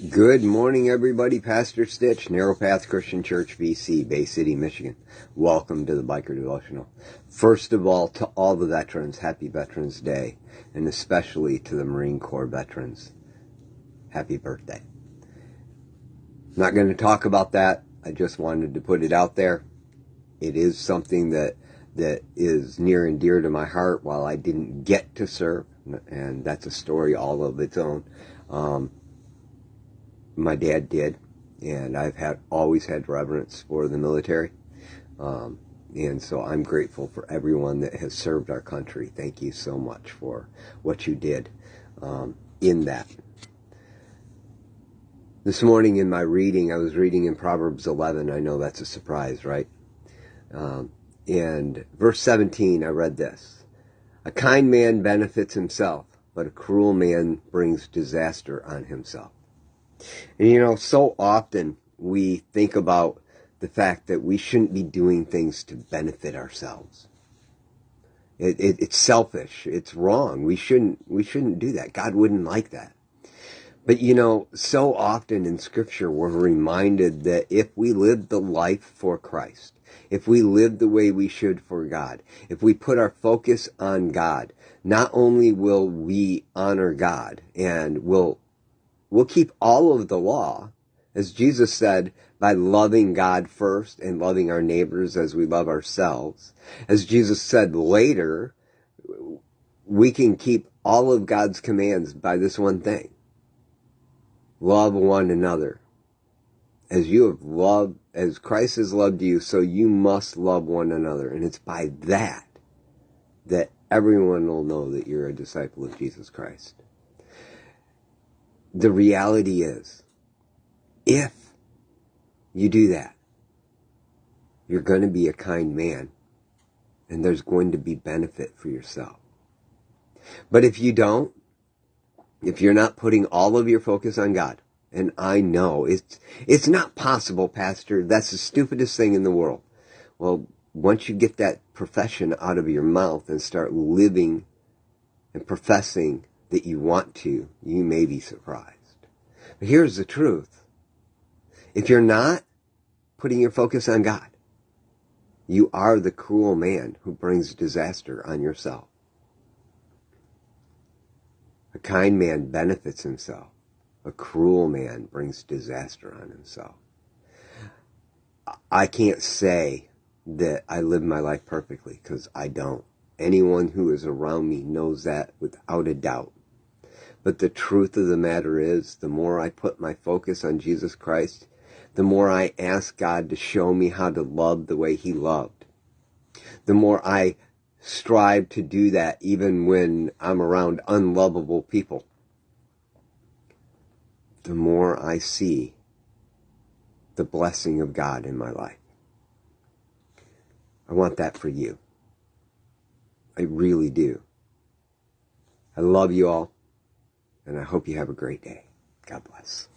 Good morning, everybody. Pastor Stitch, Narrow Path Christian Church, VC, Bay City, Michigan. Welcome to the Biker Devotional. First of all, to all the veterans, happy Veterans Day, and especially to the Marine Corps veterans, happy birthday. I'm not going to talk about that. I just wanted to put it out there. It is something that is near and dear to my heart while I didn't get to serve, and that's a story all of its own. My dad did, and I've always had reverence for the military, and so I'm grateful for everyone that has served our country. Thank you so much for what you did in that. This morning in my reading, I was reading in Proverbs 11. I know that's a surprise, right? And verse 17, I read this. A kind man benefits himself, but a cruel man brings disaster on himself. And so often we think about the fact that we shouldn't be doing things to benefit ourselves. It's selfish. It's wrong. We shouldn't do that. God wouldn't like that. But so often in Scripture we're reminded that if we live the life for Christ, if we live the way we should for God, if we put our focus on God, not only will we honor God and we'll keep all of the law, as Jesus said, by loving God first and loving our neighbors as we love ourselves. As Jesus said later, we can keep all of God's commands by this one thing. Love one another. As Christ has loved you, so you must love one another. And it's by that everyone will know that you're a disciple of Jesus Christ. The reality is, if you do that, you're going to be a kind man, and there's going to be benefit for yourself. But if you don't, if you're not putting all of your focus on God, and I know it's not possible, Pastor, that's the stupidest thing in the world. Well, once you get that profession out of your mouth and start living and professing that you want to, you may be surprised. But here's the truth. If you're not putting your focus on God, you are the cruel man who brings disaster on yourself. A kind man benefits himself. A cruel man brings disaster on himself. I can't say that I live my life perfectly, because I don't. Anyone who is around me knows that without a doubt. But the truth of the matter is, the more I put my focus on Jesus Christ, the more I ask God to show me how to love the way He loved. The more I strive to do that even when I'm around unlovable people, the more I see the blessing of God in my life. I want that for you. I really do. I love you all, and I hope you have a great day. God bless.